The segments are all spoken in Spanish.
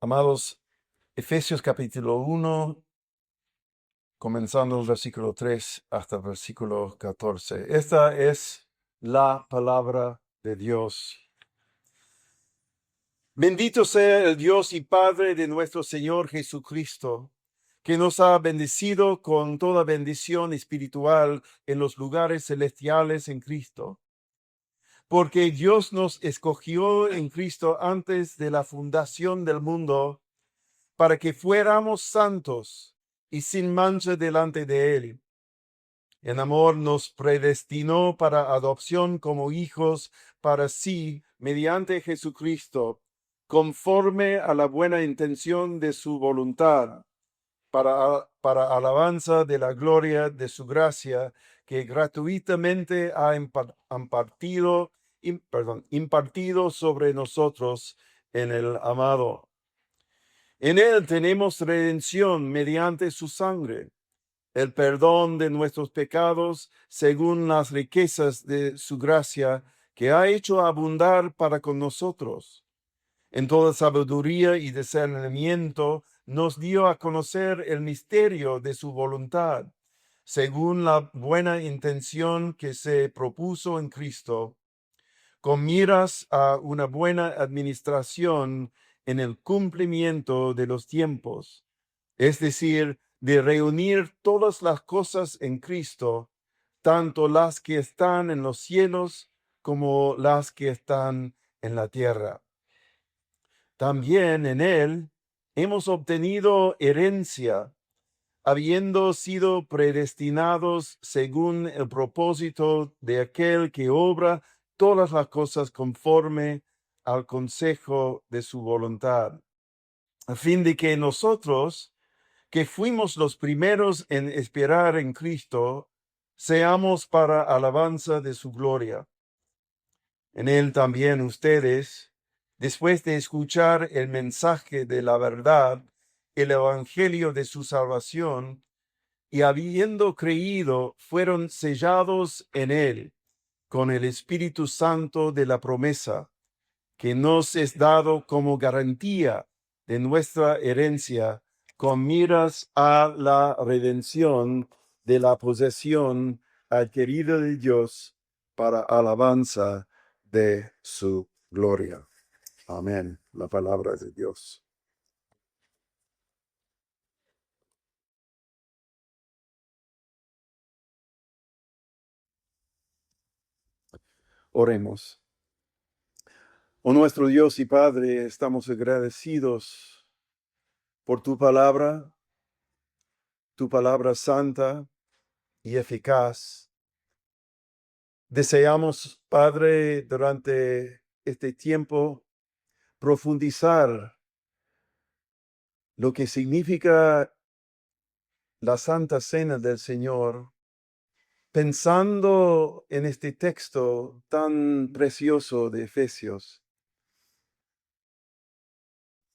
Amados, Efesios capítulo 1, comenzando el versículo 3 hasta el versículo 14. Esta es la palabra de Dios. Bendito sea el Dios y Padre de nuestro Señor Jesucristo, que nos ha bendecido con toda bendición espiritual en los lugares celestiales en Cristo. Porque Dios nos escogió en Cristo antes de la fundación del mundo, para que fuéramos santos y sin mancha delante de Él. En amor nos predestinó para adopción como hijos para sí, mediante Jesucristo, conforme a la buena intención de su voluntad, para alabanza de la gloria de su gracia, que gratuitamente ha impartido sobre nosotros en el amado. En él tenemos redención mediante su sangre, el perdón de nuestros pecados según las riquezas de su gracia, que ha hecho abundar para con nosotros. En toda sabiduría y discernimiento nos dio a conocer el misterio de su voluntad, según la buena intención que se propuso en Cristo, con miras a una buena administración en el cumplimiento de los tiempos, es decir, de reunir todas las cosas en Cristo, tanto las que están en los cielos como las que están en la tierra. También en Él hemos obtenido herencia, habiendo sido predestinados según el propósito de aquel que obra todas las cosas conforme al consejo de su voluntad, a fin de que nosotros, que fuimos los primeros en esperar en Cristo, seamos para alabanza de su gloria. En él también ustedes, después de escuchar el mensaje de la verdad, el evangelio de su salvación, y habiendo creído, fueron sellados en él con el Espíritu Santo de la promesa, que nos es dado como garantía de nuestra herencia, con miras a la redención de la posesión adquirida de Dios para alabanza de su gloria. Amén. La palabra de Dios. Oremos. Oh nuestro Dios y Padre, estamos agradecidos por tu palabra santa y eficaz. Deseamos, Padre, durante este tiempo profundizar lo que significa la Santa Cena del Señor, pensando en este texto tan precioso de Efesios,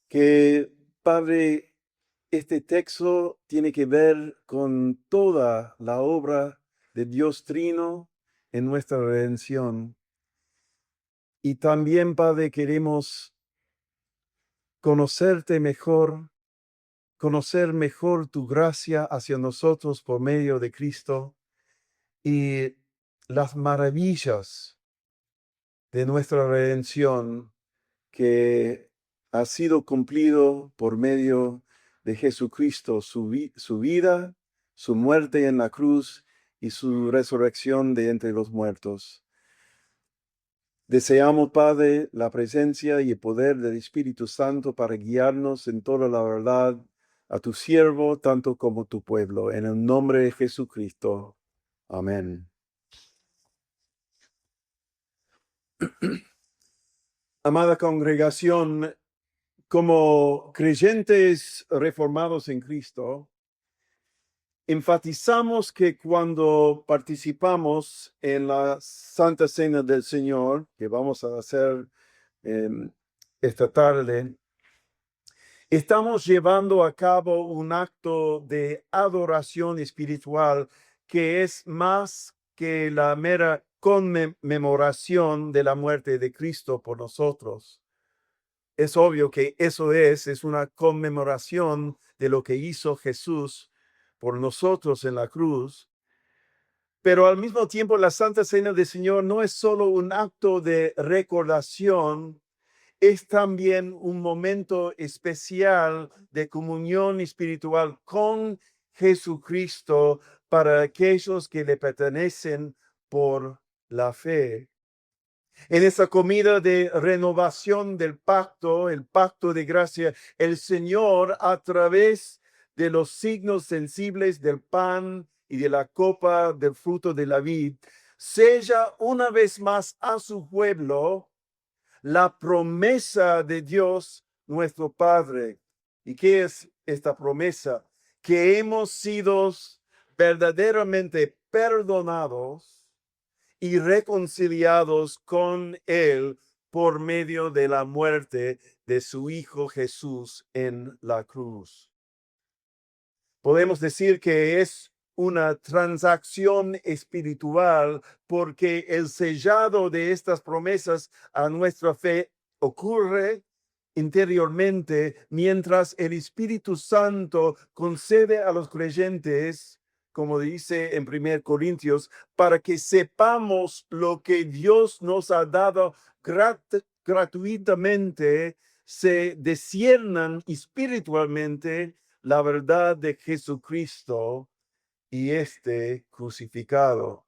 que, Padre, este texto tiene que ver con toda la obra de Dios Trino en nuestra redención. Y también, Padre, queremos conocerte mejor, conocer mejor tu gracia hacia nosotros por medio de Cristo y las maravillas de nuestra redención que ha sido cumplido por medio de Jesucristo, su vida, su muerte en la cruz y su resurrección de entre los muertos. Deseamos, Padre, la presencia y el poder del Espíritu Santo para guiarnos en toda la verdad a tu siervo, tanto como tu pueblo. En el nombre de Jesucristo. Amén. Amada congregación, como creyentes reformados en Cristo, enfatizamos que cuando participamos en la Santa Cena del Señor, que vamos a hacer esta tarde, estamos llevando a cabo un acto de adoración espiritual que es más que la mera conmemoración de la muerte de Cristo por nosotros. Es obvio que eso es una conmemoración de lo que hizo Jesús por nosotros en la cruz. Pero al mismo tiempo, la Santa Cena del Señor no es solo un acto de recordación, es también un momento especial de comunión espiritual con Jesucristo para aquellos que le pertenecen por la fe. En esa comida de renovación del pacto, el pacto de gracia, el Señor, a través de los signos sensibles del pan y de la copa del fruto de la vid, sella una vez más a su pueblo la promesa de Dios nuestro Padre. ¿Y qué es esta promesa? Que hemos sido verdaderamente perdonados y reconciliados con Él por medio de la muerte de su Hijo Jesús en la cruz. Podemos decir que es una transacción espiritual porque el sellado de estas promesas a nuestra fe ocurre interiormente mientras el Espíritu Santo concede a los creyentes, como dice en 1 Corintios, para que sepamos lo que Dios nos ha dado gratuitamente, se disciernan espiritualmente la verdad de Jesucristo y este crucificado.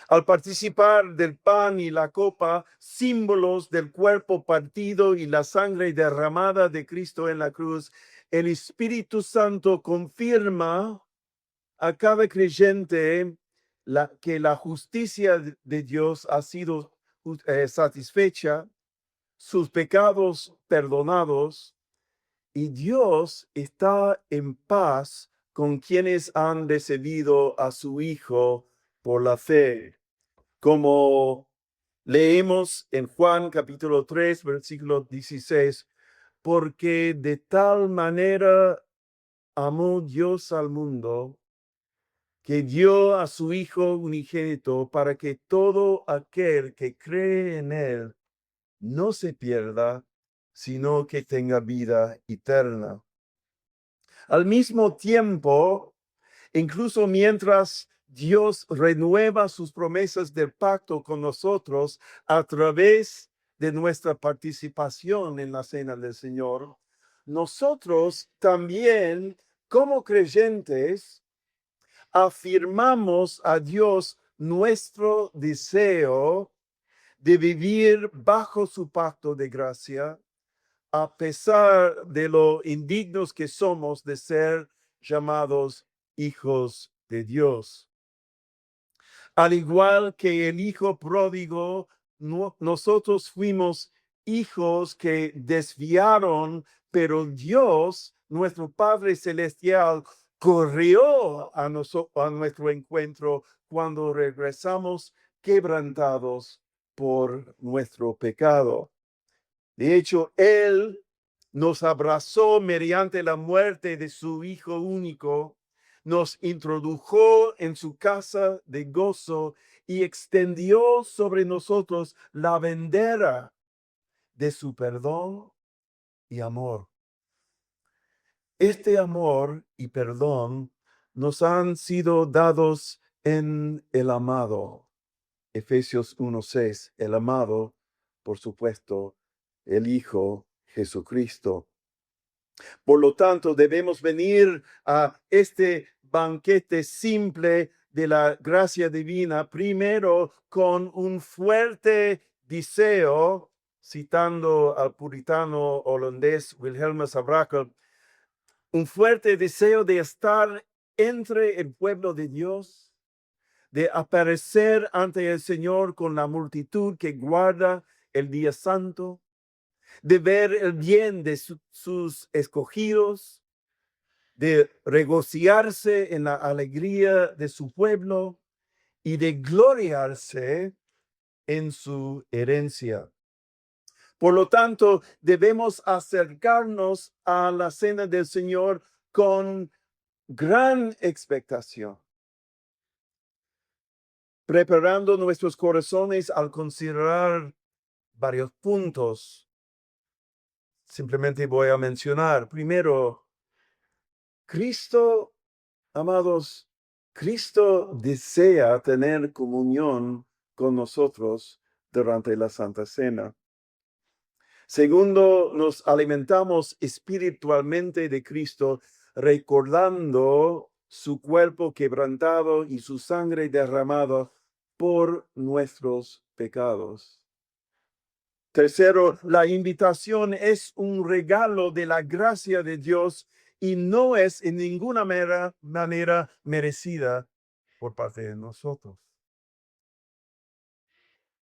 Al participar del pan y la copa, símbolos del cuerpo partido y la sangre derramada de Cristo en la cruz, el Espíritu Santo confirma a cada creyente que la justicia de Dios ha sido satisfecha, sus pecados perdonados, y Dios está en paz con quienes han recibido a su Hijo por la fe. Como leemos en Juan capítulo 3, versículo 16, porque de tal manera amó Dios al mundo que dio a su Hijo unigénito para que todo aquel que cree en él no se pierda, sino que tenga vida eterna. Al mismo tiempo, incluso mientras Dios renueva sus promesas del pacto con nosotros a través de nuestra participación en la cena del Señor, nosotros también, como creyentes, afirmamos a Dios nuestro deseo de vivir bajo su pacto de gracia, a pesar de lo indignos que somos de ser llamados hijos de Dios. Al igual que el hijo pródigo, nosotros fuimos hijos que desviaron, pero Dios, nuestro Padre Celestial, corrió a nuestro encuentro cuando regresamos quebrantados por nuestro pecado. De hecho, Él nos abrazó mediante la muerte de su Hijo único, nos introdujo en su casa de gozo y extendió sobre nosotros la bandera de su perdón y amor. Este amor y perdón nos han sido dados en el amado. Efesios 1:6, el amado, por supuesto, el Hijo Jesucristo. Por lo tanto, debemos venir a este banquete simple de la gracia divina, primero con un fuerte deseo, citando al puritano holandés Wilhelmus à Brakel, un fuerte deseo de estar entre el pueblo de Dios, de aparecer ante el Señor con la multitud que guarda el día santo, de ver el bien de sus escogidos, de regocijarse en la alegría de su pueblo y de gloriarse en su herencia. Por lo tanto, debemos acercarnos a la cena del Señor con gran expectación, preparando nuestros corazones al considerar varios puntos simplemente voy a mencionar. Primero, Cristo, amados, Cristo desea tener comunión con nosotros durante la Santa Cena. Segundo, nos alimentamos espiritualmente de Cristo, recordando su cuerpo quebrantado y su sangre derramada por nuestros pecados. Tercero, la invitación es un regalo de la gracia de Dios y no es en ninguna manera merecida por parte de nosotros.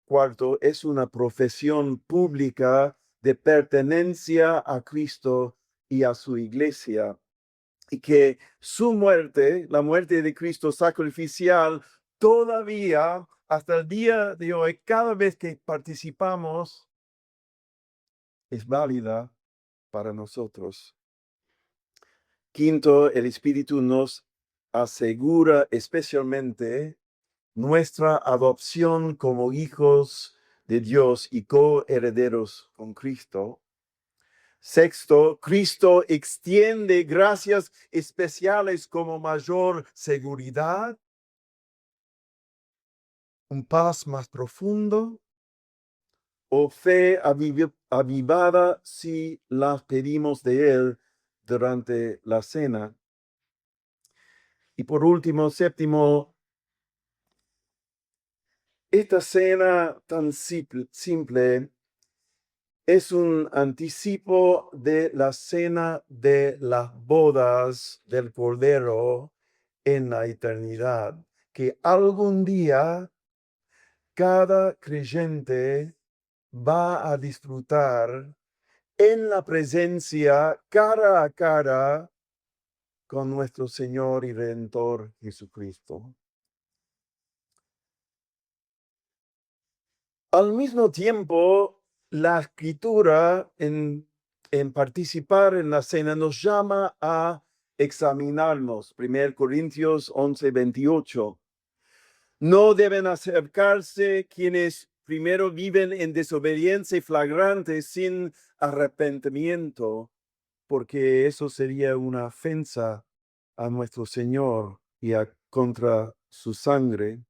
Cuarto, es una profesión pública de pertenencia a Cristo y a su iglesia, y que su muerte, la muerte de Cristo sacrificial, todavía hasta el día de hoy, cada vez que participamos, es válida para nosotros. Quinto, el Espíritu nos asegura especialmente nuestra adopción como hijos de Dios y coherederos con Cristo. Sexto, Cristo extiende gracias especiales como mayor seguridad, un paz más profundo o fe avivada si las pedimos de Él durante la cena. Y por último, séptimo, esta cena tan simple es un anticipo de la cena de las bodas del Cordero en la eternidad, que algún día cada creyente va a disfrutar en la presencia cara a cara con nuestro Señor y Redentor Jesucristo. Al mismo tiempo, la escritura en participar en la cena nos llama a examinarnos. 1 Corintios 11:28. No deben acercarse quienes primero viven en desobediencia flagrante sin arrepentimiento, porque eso sería una ofensa a nuestro Señor y contra su sangre.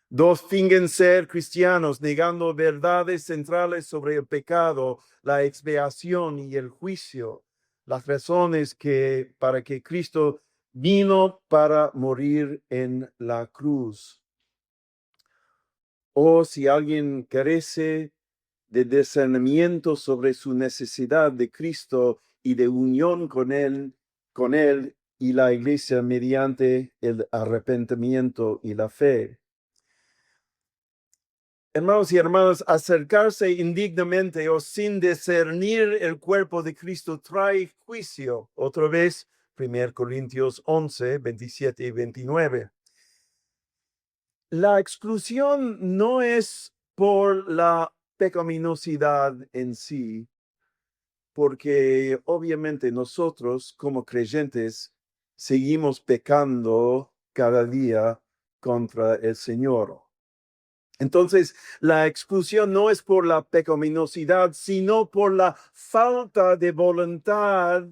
Dos fingen ser cristianos, negando verdades centrales sobre el pecado, la expiación y el juicio, las razones para que Cristo vino para morir en la cruz. O si alguien carece de discernimiento sobre su necesidad de Cristo y de unión con él y la iglesia mediante el arrepentimiento y la fe. Hermanos y hermanas, acercarse indignamente o sin discernir el cuerpo de Cristo trae juicio. Otra vez, 1 Corintios 11, 27 y 29. La exclusión no es por la pecaminosidad en sí, porque obviamente nosotros como creyentes seguimos pecando cada día contra el Señor. Entonces, la exclusión no es por la pecaminosidad, sino por la falta de voluntad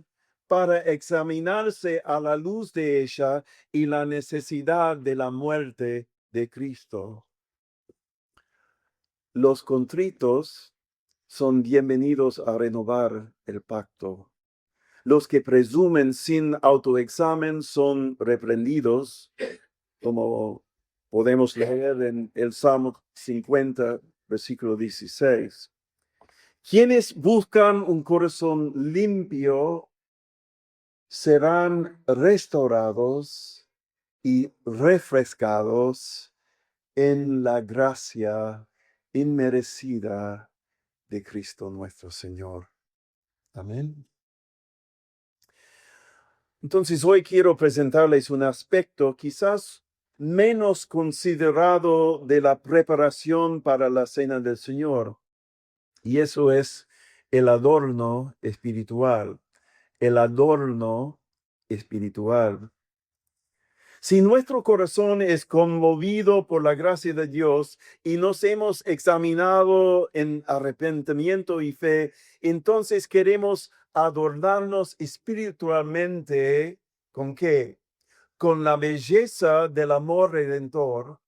para examinarse a la luz de ella y la necesidad de la muerte de Cristo. Los contritos son bienvenidos a renovar el pacto. Los que presumen sin autoexamen son reprendidos, como podemos leer en el Salmo 50, versículo 16. Quienes buscan un corazón limpio serán restaurados y refrescados en la gracia inmerecida de Cristo nuestro Señor. Amén. Entonces hoy quiero presentarles un aspecto quizás menos considerado de la preparación para la cena del Señor. Y eso es el adorno espiritual. El adorno espiritual. Si nuestro corazón es conmovido por la gracia de Dios y nos hemos examinado en arrepentimiento y fe, entonces queremos adornarnos espiritualmente ¿con qué? Con la belleza del amor redentor,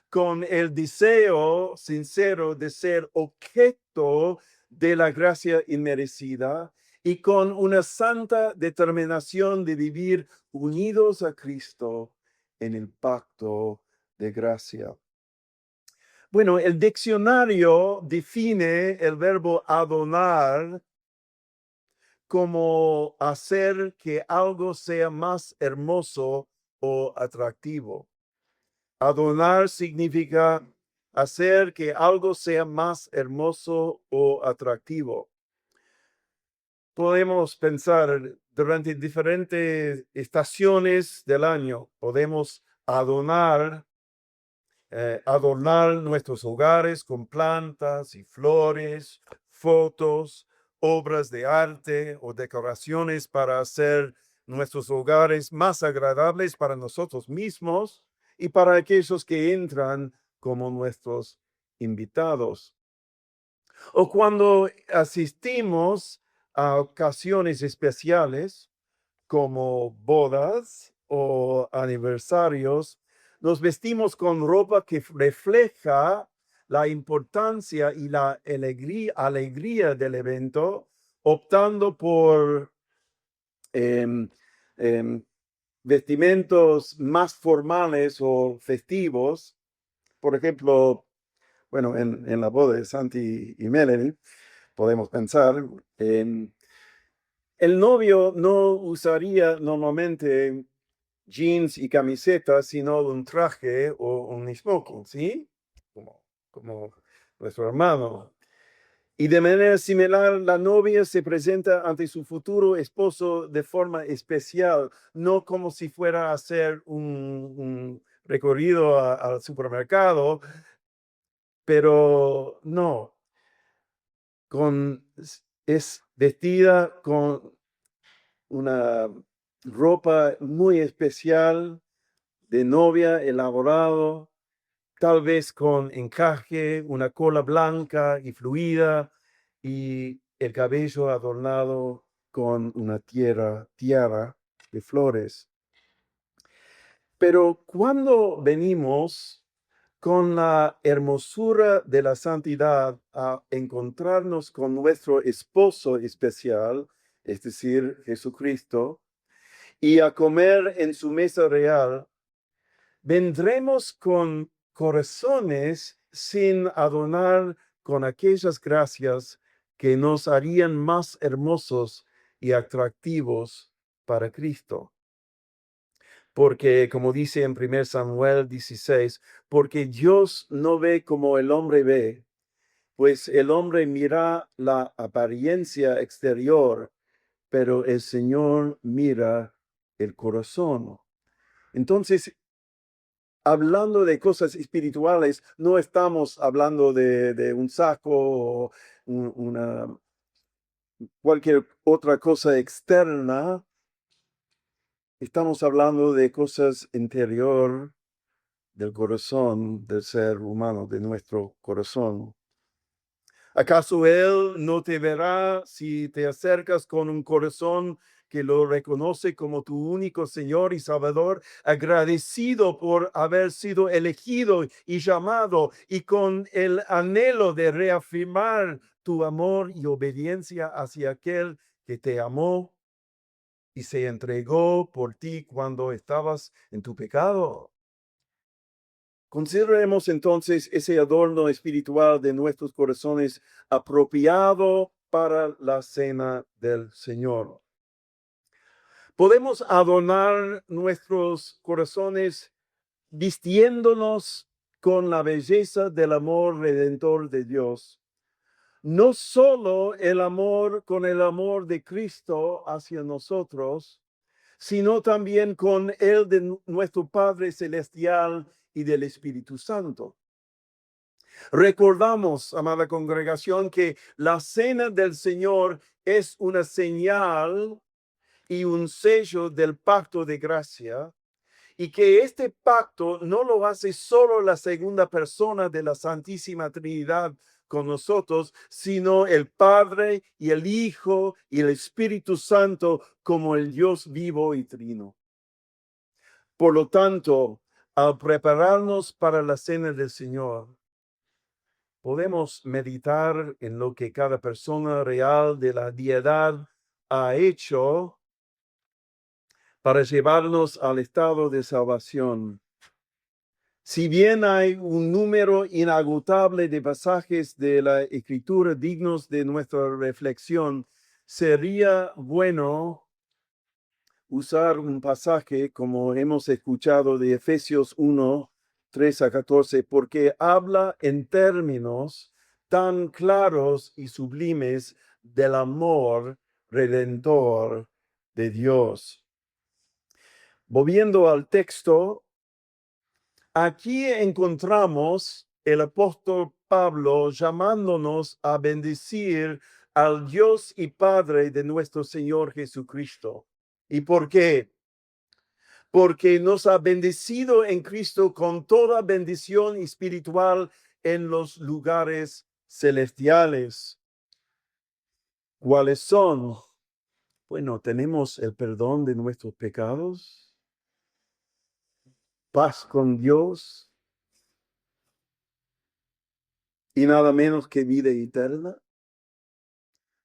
con el deseo sincero de ser objeto de la gracia inmerecida y con una santa determinación de vivir unidos a Cristo en el pacto de gracia. Bueno, el diccionario define el verbo adonar como hacer que algo sea más hermoso o atractivo. Adonar significa hacer que algo sea más hermoso o atractivo. Podemos pensar durante diferentes estaciones del año, podemos adornar nuestros hogares con plantas y flores, fotos, obras de arte o decoraciones para hacer nuestros hogares más agradables para nosotros mismos y para aquellos que entran como nuestros invitados. O cuando asistimos a ocasiones especiales como bodas o aniversarios, nos vestimos con ropa que refleja la importancia y la alegría del evento, optando por em, em, vestimentos más formales o festivos. Por ejemplo, bueno, en la boda de Santi y Melanie, podemos pensar, el novio no usaría normalmente jeans y camisetas, sino un traje o un smoking, ¿sí? Como nuestro hermano. Y de manera similar, la novia se presenta ante su futuro esposo de forma especial, no como si fuera a hacer un recorrido al supermercado, pero no, es vestida con una ropa muy especial de novia elaborado, tal vez con encaje, una cola blanca y fluida y el cabello adornado con una tiara de flores. Pero cuando venimos con la hermosura de la santidad a encontrarnos con nuestro esposo especial, es decir, Jesucristo, y a comer en su mesa real, vendremos con corazones sin adornar con aquellas gracias que nos harían más hermosos y atractivos para Cristo. Porque, como dice en 1 Samuel 16, porque Dios no ve como el hombre ve, pues el hombre mira la apariencia exterior, pero el Señor mira el corazón. Entonces, hablando de cosas espirituales, no estamos hablando de un saco o cualquier otra cosa externa. Estamos hablando de cosas interior del corazón del ser humano, de nuestro corazón. ¿Acaso Él no te verá si te acercas con un corazón que lo reconoce como tu único Señor y Salvador, agradecido por haber sido elegido y llamado y con el anhelo de reafirmar tu amor y obediencia hacia aquel que te amó y se entregó por ti cuando estabas en tu pecado? Consideremos entonces ese adorno espiritual de nuestros corazones apropiado para la cena del Señor. Podemos adornar nuestros corazones vistiéndonos con la belleza del amor redentor de Dios. No solo el amor con el amor de Cristo hacia nosotros, sino también con el de nuestro Padre Celestial y del Espíritu Santo. Recordamos, amada congregación, que la cena del Señor es una señal y un sello del pacto de gracia, y que este pacto no lo hace solo la segunda persona de la Santísima Trinidad con nosotros, sino el Padre y el Hijo y el Espíritu Santo como el Dios vivo y trino. Por lo tanto, al prepararnos para la cena del Señor, podemos meditar en lo que cada persona real de la deidad ha hecho para llevarnos al estado de salvación. Si bien hay un número inagotable de pasajes de la Escritura dignos de nuestra reflexión, sería bueno usar un pasaje como hemos escuchado de Efesios 1, 3 a 14, porque habla en términos tan claros y sublimes del amor redentor de Dios. Volviendo al texto, aquí encontramos el apóstol Pablo llamándonos a bendecir al Dios y Padre de nuestro Señor Jesucristo. ¿Y por qué? Porque nos ha bendecido en Cristo con toda bendición espiritual en los lugares celestiales. ¿Cuáles son? Bueno, tenemos el perdón de nuestros pecados, paz con Dios y nada menos que vida eterna,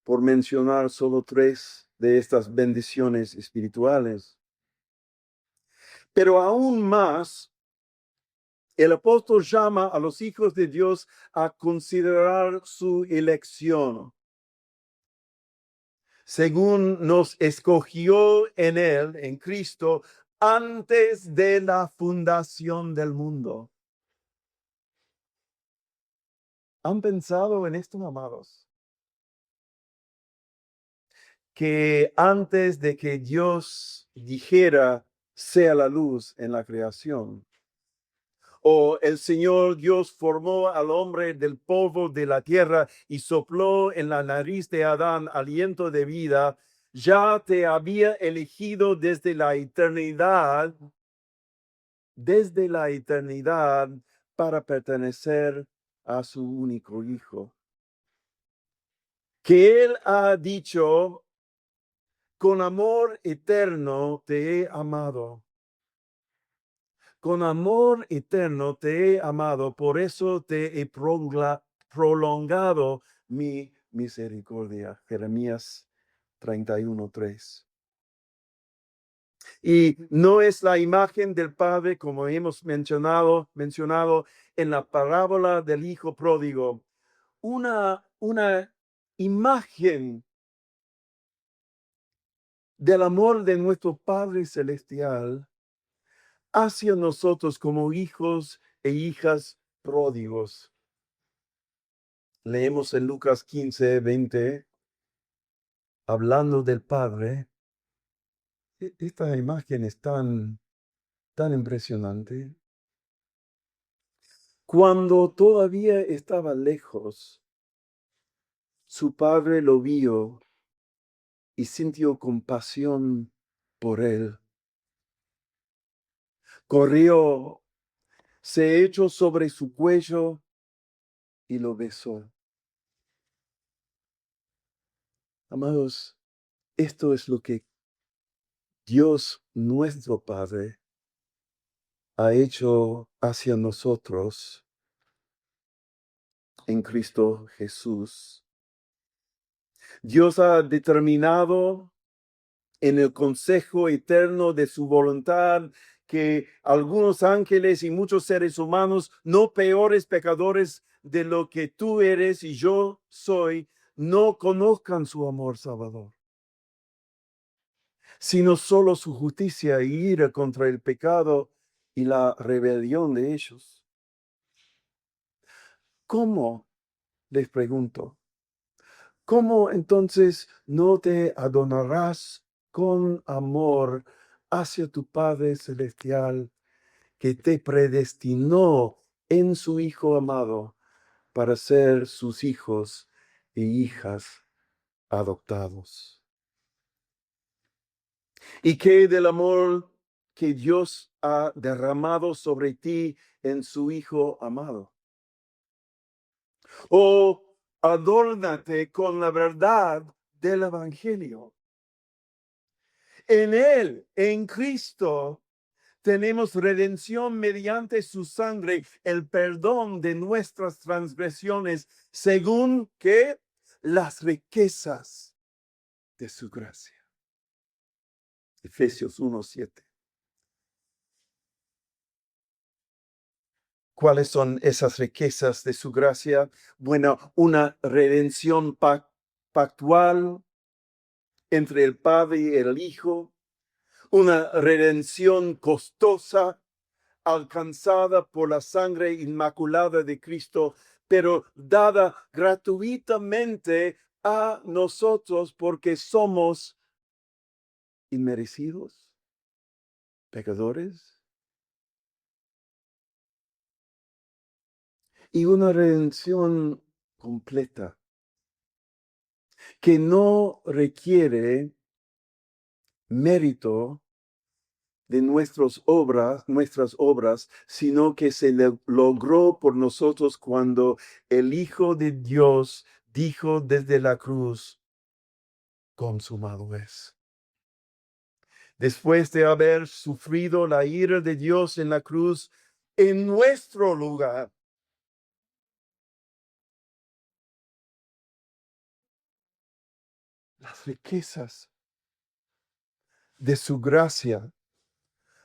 por mencionar solo 3 de estas bendiciones espirituales. Pero aún más, el apóstol llama a los hijos de Dios a considerar su elección. Según nos escogió en él, en Cristo, antes de la fundación del mundo. ¿Han pensado en esto, amados? Que antes de que Dios dijera sea la luz en la creación, o el Señor Dios formó al hombre del polvo de la tierra y sopló en la nariz de Adán aliento de vida, ya te había elegido desde la eternidad para pertenecer a su único Hijo. Que Él ha dicho, con amor eterno te he amado. Con amor eterno te he amado, por eso te he prolongado mi misericordia. Jeremías 31:3. Y no es la imagen del Padre como hemos mencionado en la parábola del Hijo Pródigo. Una imagen del amor de nuestro Padre Celestial hacia nosotros como hijos e hijas pródigos. Leemos en Lucas 15:20, hablando del Padre. Esta imagen es tan impresionante. Cuando todavía estaba lejos, su padre lo vio y sintió compasión por él. Corrió, se echó sobre su cuello y lo besó. Amados, esto es lo que Dios nuestro Padre ha hecho hacia nosotros en Cristo Jesús. Dios ha determinado en el consejo eterno de su voluntad que algunos ángeles y muchos seres humanos, no peores pecadores de lo que tú eres y yo soy, no conozcan su amor salvador, sino solo su justicia y ira contra el pecado y la rebelión de ellos. ¿Cómo? Les pregunto. ¿Cómo entonces no te adornarás con amor hacia tu Padre Celestial que te predestinó en su Hijo amado para ser sus hijos e hijas adoptados? ¿Y qué del amor que Dios ha derramado sobre ti en su Hijo amado. O adórnate con la verdad del Evangelio. En Él, en Cristo, tenemos redención mediante su sangre, el perdón de nuestras transgresiones, según que las riquezas de su gracia. Efesios 1:7. ¿Cuáles son esas riquezas de su gracia? Bueno, una redención pactual entre el Padre y el Hijo, una redención costosa alcanzada por la sangre inmaculada de Cristo, pero dada gratuitamente a nosotros porque somos inmerecidos, pecadores, y una redención completa que no requiere mérito de nuestras obras, sino que se logró por nosotros cuando el Hijo de Dios dijo desde la cruz, consumado es. Después de haber sufrido la ira de Dios en la cruz, en nuestro lugar, las riquezas de su gracia,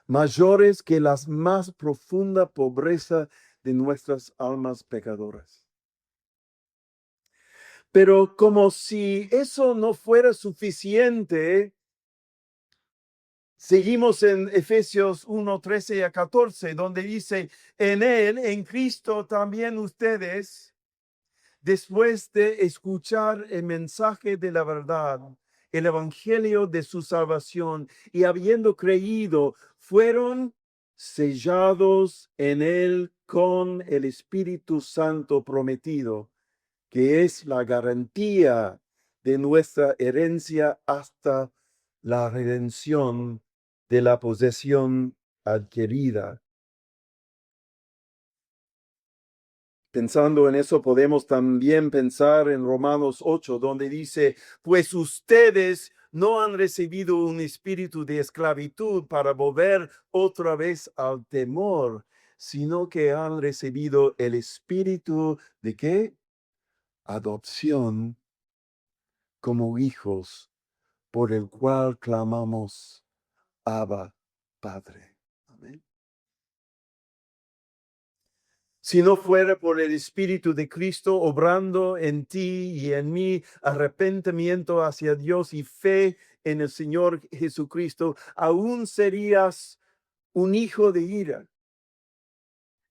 mayores que la más profunda pobreza de nuestras almas pecadoras. Pero como si eso no fuera suficiente, seguimos en Efesios 1:13-14, donde dice, en Él, en Cristo también ustedes, después de escuchar el mensaje de la verdad, el evangelio de su salvación, y habiendo creído, fueron sellados en Él con el Espíritu Santo prometido, que es la garantía de nuestra herencia hasta la redención de la posesión adquirida. Pensando en eso, podemos también pensar en Romanos 8, donde dice, pues ustedes no han recibido un espíritu de esclavitud para volver otra vez al temor, sino que han recibido el espíritu de ¿qué? Adopción como hijos, por el cual clamamos, Abba, Padre. Amén. Si no fuera por el Espíritu de Cristo obrando en ti y en mí, arrepentimiento hacia Dios y fe en el Señor Jesucristo, aún serías un hijo de ira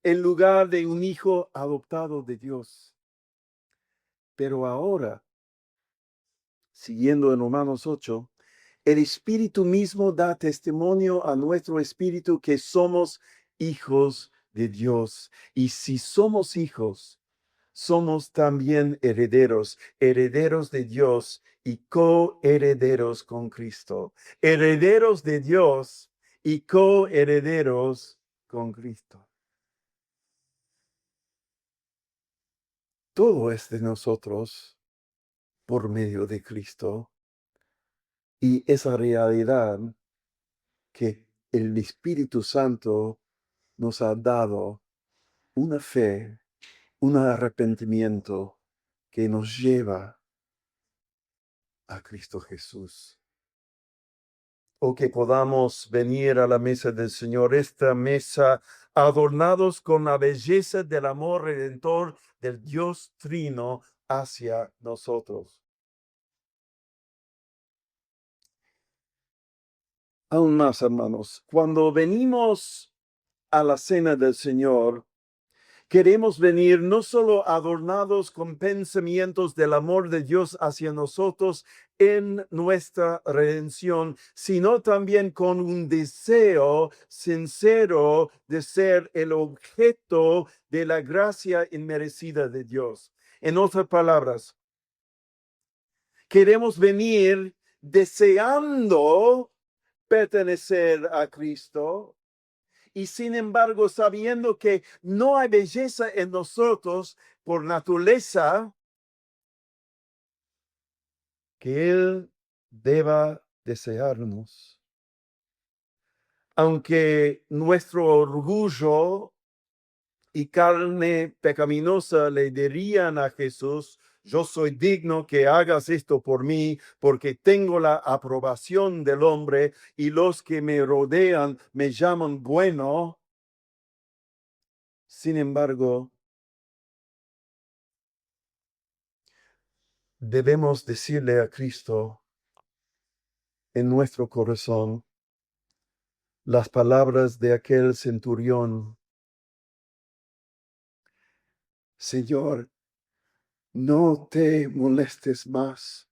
en lugar de un hijo adoptado de Dios. Pero ahora, siguiendo en Romanos 8, el Espíritu mismo da testimonio a nuestro espíritu que somos hijos de Dios. Y si somos hijos, somos también herederos, herederos de Dios y coherederos con Cristo. Herederos de Dios y coherederos con Cristo. Todo es de nosotros por medio de Cristo. Y esa realidad que el Espíritu Santo nos ha dado una fe, un arrepentimiento que nos lleva a Cristo Jesús. O que podamos venir a la mesa del Señor, esta mesa adornados con la belleza del amor redentor del Dios Trino hacia nosotros. Aún más, hermanos, cuando venimos a la cena del Señor, queremos venir no solo adornados con pensamientos del amor de Dios hacia nosotros en nuestra redención, sino también con un deseo sincero de ser el objeto de la gracia inmerecida de Dios. En otras palabras, queremos venir deseando pertenecer a Cristo, y sin embargo, sabiendo que no hay belleza en nosotros por naturaleza, que Él deba desearnos. Aunque nuestro orgullo y carne pecaminosa le dirían a Jesús, yo soy digno que hagas esto por mí porque tengo la aprobación del hombre y los que me rodean me llaman bueno. Sin embargo, debemos decirle a Cristo en nuestro corazón las palabras de aquel centurión: Señor, no te molestes más,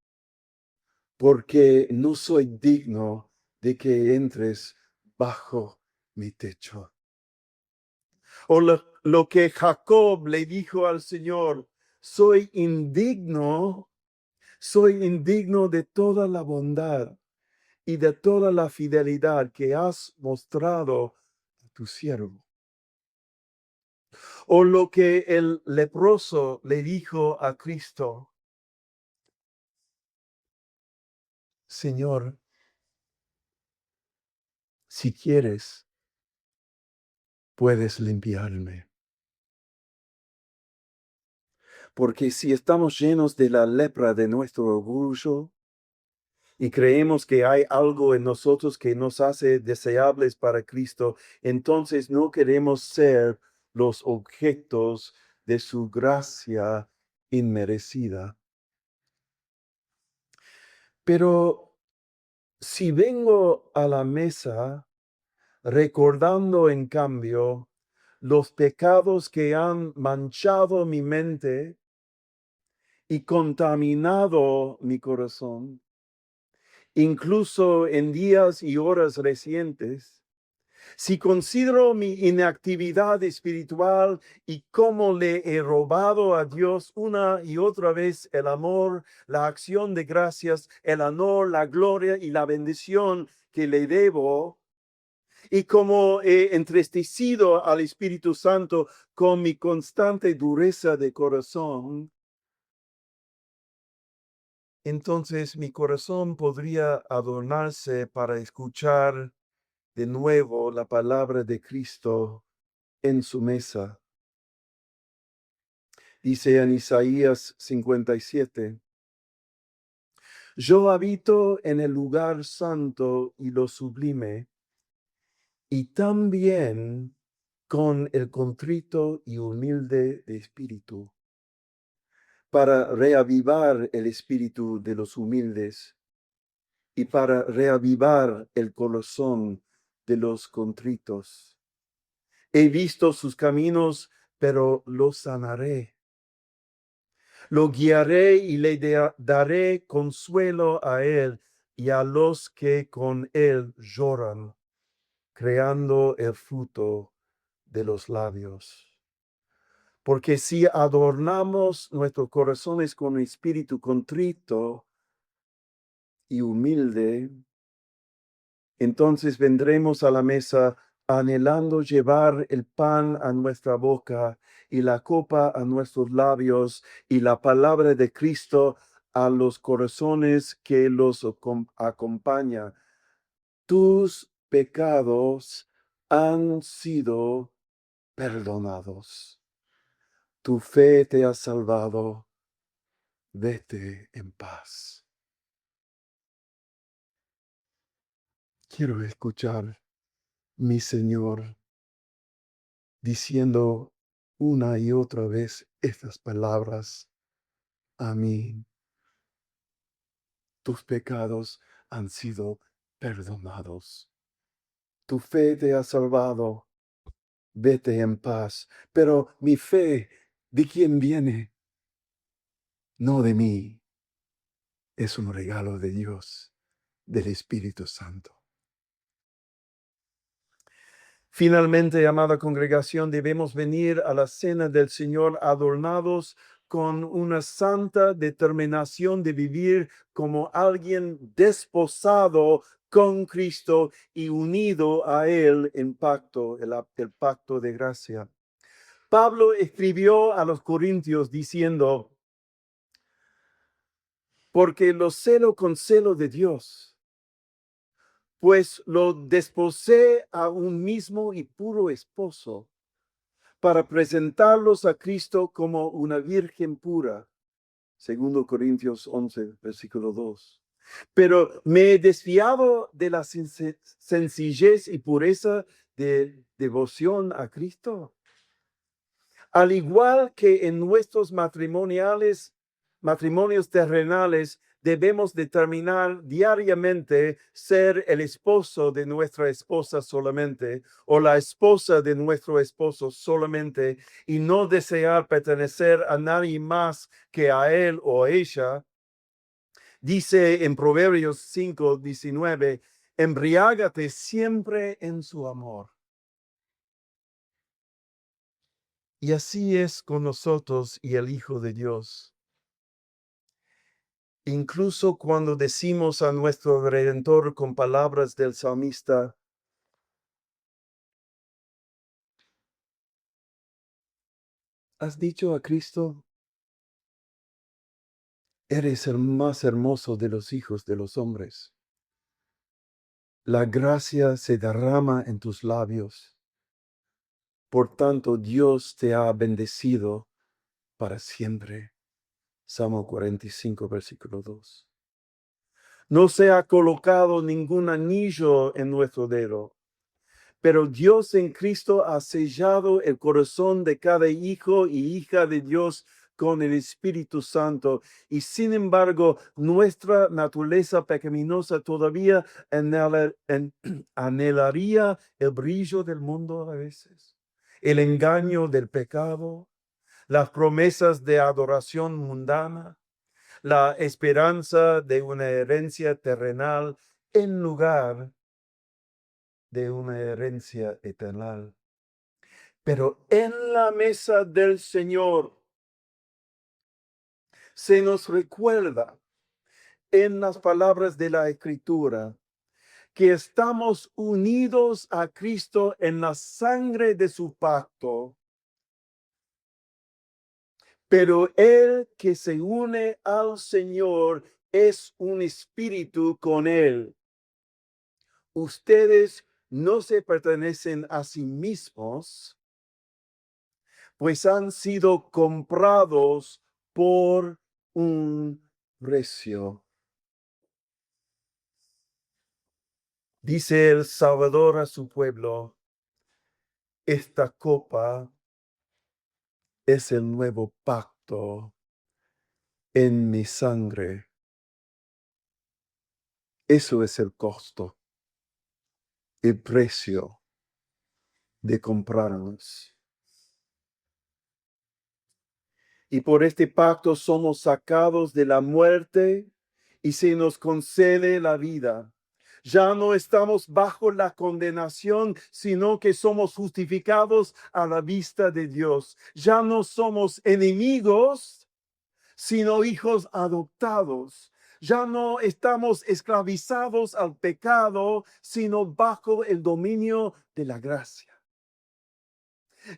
porque no soy digno de que entres bajo mi techo. O lo que Jacob le dijo al Señor: soy indigno de toda la bondad y de toda la fidelidad que has mostrado a tu siervo. O lo que el leproso le dijo a Cristo: Señor, si quieres, puedes limpiarme. Porque si estamos llenos de la lepra de nuestro orgullo y creemos que hay algo en nosotros que nos hace deseables para Cristo, entonces no queremos ser los objetos de su gracia inmerecida. Pero si vengo a la mesa recordando en cambio los pecados que han manchado mi mente y contaminado mi corazón, incluso en días y horas recientes, si considero mi inactividad espiritual y cómo le he robado a Dios una y otra vez el amor, la acción de gracias, el honor, la gloria y la bendición que le debo, y como he entristecido al Espíritu Santo con mi constante dureza de corazón, entonces mi corazón podría adornarse para escuchar de nuevo la palabra de Cristo en su mesa. Dice en Isaías 57, yo habito en el lugar santo y lo sublime, y también con el contrito y humilde de espíritu, para reavivar el espíritu de los humildes y para reavivar el corazón de los contritos. He visto sus caminos, pero lo sanaré. Lo guiaré y le daré consuelo a él y a los que con él lloran, creando el fruto de los labios. Porque si adornamos nuestros corazones con espíritu contrito y humilde, entonces vendremos a la mesa anhelando llevar el pan a nuestra boca y la copa a nuestros labios y la palabra de Cristo a los corazones que los acompaña. Tus pecados han sido perdonados. Tu fe te ha salvado. Vete en paz. Quiero escuchar, mi Señor, diciendo una y otra vez estas palabras a mí. Tus pecados han sido perdonados. Tu fe te ha salvado. Vete en paz. Pero mi fe, ¿de quién viene? No de mí. Es un regalo de Dios, del Espíritu Santo. Finalmente, amada congregación, debemos venir a la cena del Señor adornados con una santa determinación de vivir como alguien desposado con Cristo y unido a Él en pacto, el pacto de gracia. Pablo escribió a los Corintios diciendo, porque lo celo con celo de Dios, pues lo desposé a un mismo y puro esposo, para presentarlos a Cristo como una virgen pura. 2 Corintios 11, versículo 2. Pero me he desviado de la sencillez y pureza de devoción a Cristo. Al igual que en nuestros matrimonios terrenales, debemos determinar diariamente ser el esposo de nuestra esposa solamente o la esposa de nuestro esposo solamente y no desear pertenecer a nadie más que a él o a ella. Dice en Proverbios 5:19, embriágate siempre en su amor. Y así es con nosotros y el Hijo de Dios. Incluso cuando decimos a nuestro Redentor con palabras del salmista, ¿has dicho a Cristo? Eres el más hermoso de los hijos de los hombres. La gracia se derrama en tus labios. Por tanto, Dios te ha bendecido para siempre. Salmo 45, versículo 2. No se ha colocado ningún anillo en nuestro dedo, pero Dios en Cristo ha sellado el corazón de cada hijo y hija de Dios con el Espíritu Santo. Y sin embargo, nuestra naturaleza pecaminosa todavía anhelaría el brillo del mundo a veces, el engaño del pecado, las promesas de adoración mundana, la esperanza de una herencia terrenal en lugar de una herencia eterna. Pero en la mesa del Señor se nos recuerda en las palabras de la Escritura que estamos unidos a Cristo en la sangre de su pacto. Pero el que se une al Señor es un espíritu con Él. Ustedes no se pertenecen a sí mismos, pues han sido comprados por un precio. Dice el Salvador a su pueblo, esta copa es el nuevo pacto en mi sangre. Eso es el costo, el precio de comprarnos. Y por este pacto somos sacados de la muerte y se nos concede la vida. Ya no estamos bajo la condenación, sino que somos justificados a la vista de Dios. Ya no somos enemigos, sino hijos adoptados. Ya no estamos esclavizados al pecado, sino bajo el dominio de la gracia.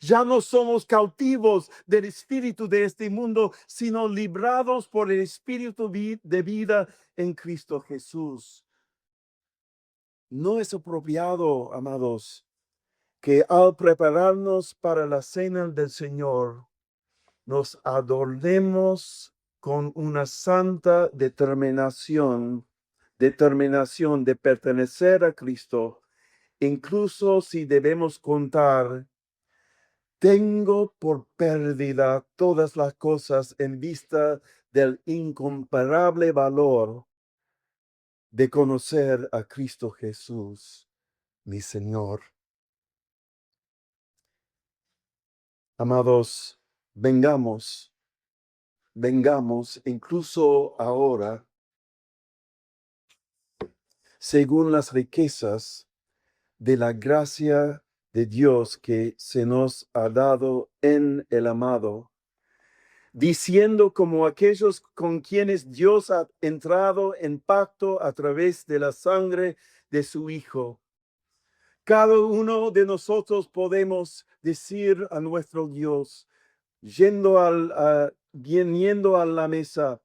Ya no somos cautivos del espíritu de este mundo, sino librados por el espíritu de vida en Cristo Jesús. No es apropiado, amados, que al prepararnos para la cena del Señor, nos adornemos con una santa determinación de pertenecer a Cristo, incluso si debemos contar, tengo por pérdida todas las cosas en vista del incomparable valor de conocer a Cristo Jesús, mi Señor. Amados, vengamos incluso ahora, según las riquezas de la gracia de Dios que se nos ha dado en el amado, diciendo como aquellos con quienes Dios ha entrado en pacto a través de la sangre de su Hijo. Cada uno de nosotros podemos decir a nuestro Dios, viniendo a la mesa,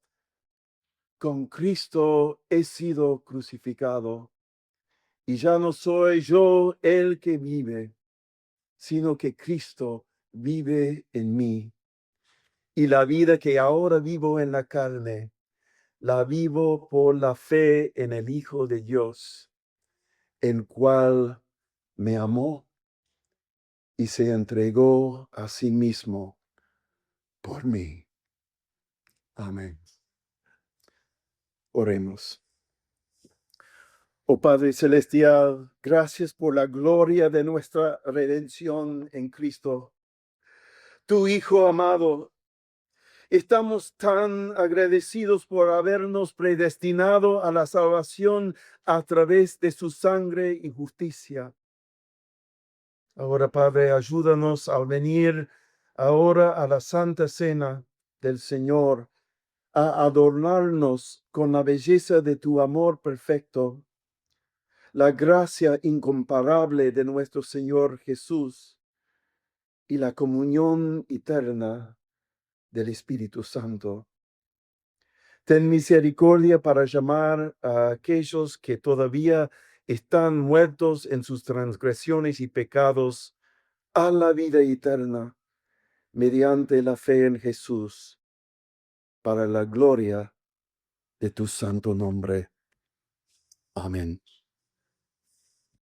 con Cristo he sido crucificado, y ya no soy yo el que vive, sino que Cristo vive en mí. Y la vida que ahora vivo en la carne, la vivo por la fe en el Hijo de Dios, el cual me amó y se entregó a sí mismo por mí. Amén. Oremos. Oh Padre Celestial, gracias por la gloria de nuestra redención en Cristo, tu Hijo amado. Estamos tan agradecidos por habernos predestinado a la salvación a través de su sangre y justicia. Ahora, Padre, ayúdanos al venir ahora a la Santa Cena del Señor, a adornarnos con la belleza de tu amor perfecto, la gracia incomparable de nuestro Señor Jesús y la comunión eterna del Espíritu Santo. Ten misericordia para llamar a aquellos que todavía están muertos en sus transgresiones y pecados a la vida eterna mediante la fe en Jesús, para la gloria de tu santo nombre. Amén.